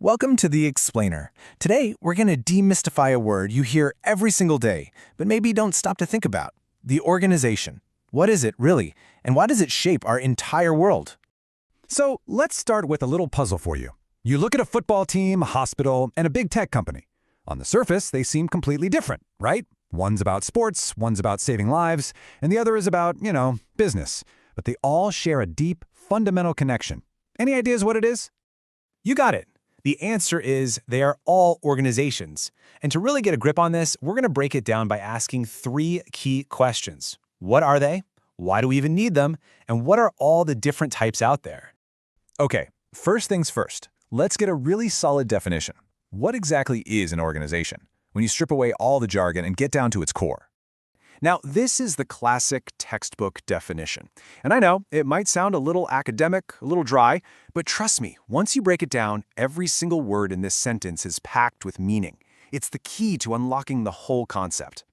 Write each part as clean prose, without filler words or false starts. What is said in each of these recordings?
Welcome to The Explainer. Today, we're going to demystify a word you hear every single day, but maybe don't stop to think about. The organization. What is it, really? And why does it shape our entire world? So let's start with a little puzzle for you. You look at a football team, a hospital, and a big tech company. On the surface, they seem completely different, right? One's about sports, one's about saving lives, and the other is about, business. But they all share a deep, fundamental connection. Any ideas what it is? You got it. The answer is they are all organizations. And to really get a grip on this, we're going to break it down by asking three key questions. What are they? Why do we even need them? And what are all the different types out there? Okay, first things first. Let's get a really solid definition. What exactly is an organization when you strip away all the jargon and get down to its core? Now, this is the classic textbook definition. And I know it might sound a little academic, a little dry, but trust me, once you break it down, every single word in this sentence is packed with meaning. It's the key to unlocking the whole concept.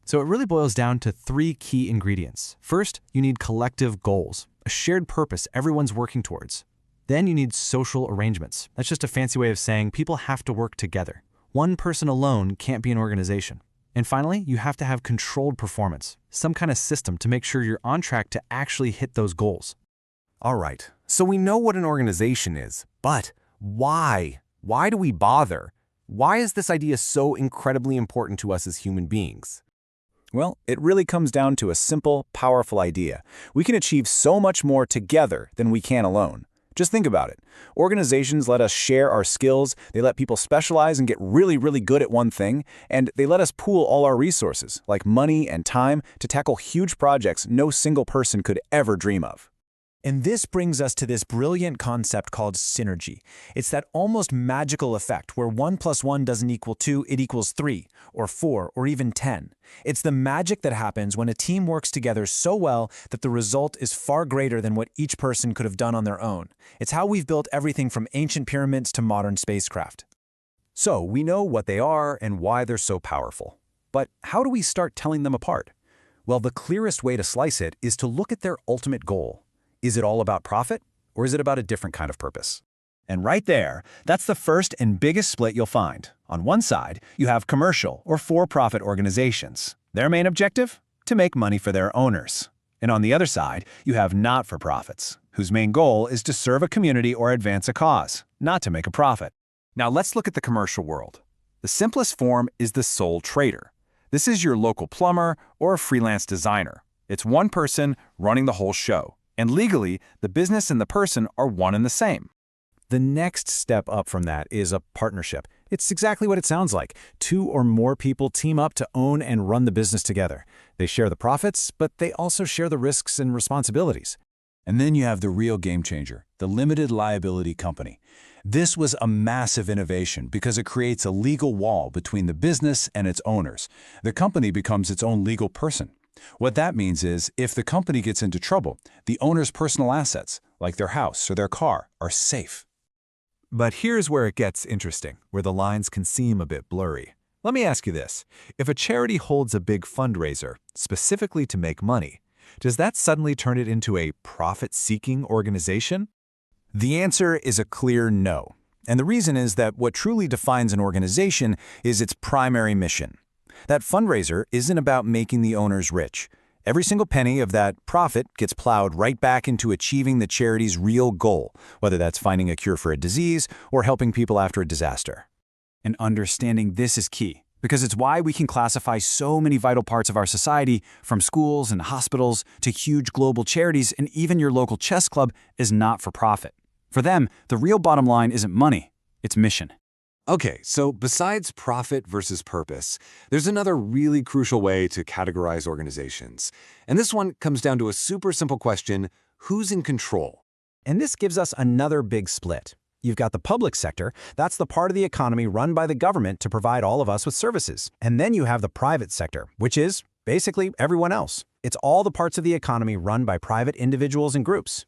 So it really boils down to three key ingredients. First, you need collective goals, a shared purpose everyone's working towards. Then you need social arrangements. That's just a fancy way of saying people have to work together. One person alone can't be an organization. And finally, you have to have controlled performance, some kind of system to make sure you're on track to actually hit those goals. All right, so we know what an organization is, but why? Why do we bother? Why is this idea so incredibly important to us as human beings? Well, it really comes down to a simple, powerful idea. We can achieve so much more together than we can alone. Just think about it. Organizations let us share our skills, they let people specialize and get really, really good at one thing, and they let us pool all our resources, like money and time, to tackle huge projects no single person could ever dream of. And this brings us to this brilliant concept called synergy. It's that almost magical effect where 1 + 1 doesn't equal 2, it equals 3, or 4, or even 10. It's the magic that happens when a team works together so well that the result is far greater than what each person could have done on their own. It's how we've built everything from ancient pyramids to modern spacecraft. So we know what they are and why they're so powerful. But how do we start telling them apart? Well, the clearest way to slice it is to look at their ultimate goal. Is it all about profit, or is it about a different kind of purpose? And right there, that's the first and biggest split you'll find. On one side, you have commercial or for-profit organizations. Their main objective? To make money for their owners. And on the other side, you have not-for-profits, whose main goal is to serve a community or advance a cause, not to make a profit. Now let's look at the commercial world. The simplest form is the sole trader. This is your local plumber or a freelance designer. It's one person running the whole show. And legally, the business and the person are one and the same. The next step up from that is a partnership. It's exactly what it sounds like. 2 or more people team up to own and run the business together. They share the profits, but they also share the risks and responsibilities. And then you have the real game changer, the limited liability company. This was a massive innovation because it creates a legal wall between the business and its owners. The company becomes its own legal person. What that means is, if the company gets into trouble, the owner's personal assets, like their house or their car, are safe. But here's where it gets interesting, where the lines can seem a bit blurry. Let me ask you this. If a charity holds a big fundraiser, specifically to make money, does that suddenly turn it into a profit-seeking organization? The answer is a clear no. And the reason is that what truly defines an organization is its primary mission. That fundraiser isn't about making the owners rich. Every single penny of that profit gets plowed right back into achieving the charity's real goal, whether that's finding a cure for a disease or helping people after a disaster. And understanding this is key, because it's why we can classify so many vital parts of our society, from schools and hospitals to huge global charities and even your local chess club, as not-for-profit. For them, the real bottom line isn't money, it's mission. Okay, so besides profit versus purpose, there's another really crucial way to categorize organizations. And this one comes down to a super simple question: who's in control? And this gives us another big split. You've got the public sector. That's the part of the economy run by the government to provide all of us with services. And then you have the private sector, which is basically everyone else. It's all the parts of the economy run by private individuals and groups.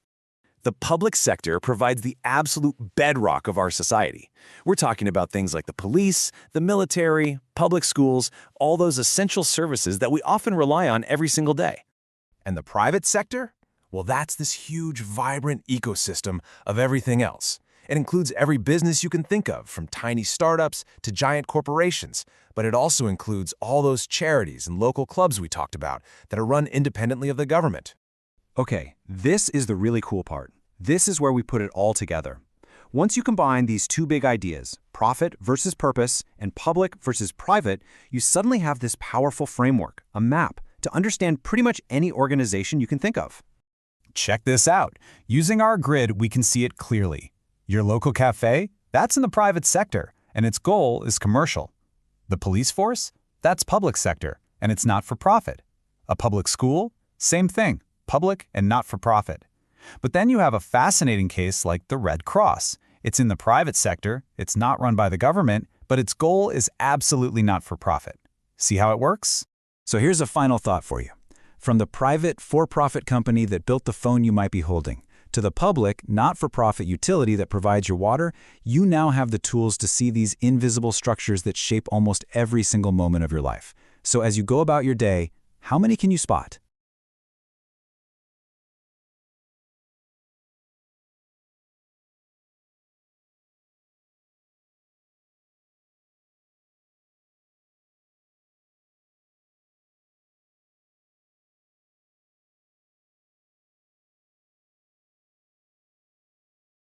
The public sector provides the absolute bedrock of our society. We're talking about things like the police, the military, public schools, all those essential services that we often rely on every single day. And the private sector? Well, that's this huge, vibrant ecosystem of everything else. It includes every business you can think of, from tiny startups to giant corporations, but it also includes all those charities and local clubs we talked about that are run independently of the government. Okay, this is the really cool part. This is where we put it all together. Once you combine these two big ideas, profit versus purpose and public versus private, you suddenly have this powerful framework, a map, to understand pretty much any organization you can think of. Check this out. Using our grid, we can see it clearly. Your local cafe? That's in the private sector, and its goal is commercial. The police force? That's public sector, and it's not for profit. A public school? Same thing, public and not for profit. But then you have a fascinating case like the Red Cross. It's in the private sector, it's not run by the government, but its goal is absolutely not for profit. See how it works? So here's a final thought for you. From the private, for-profit company that built the phone you might be holding, to the public, not-for-profit utility that provides your water, you now have the tools to see these invisible structures that shape almost every single moment of your life. So as you go about your day, how many can you spot?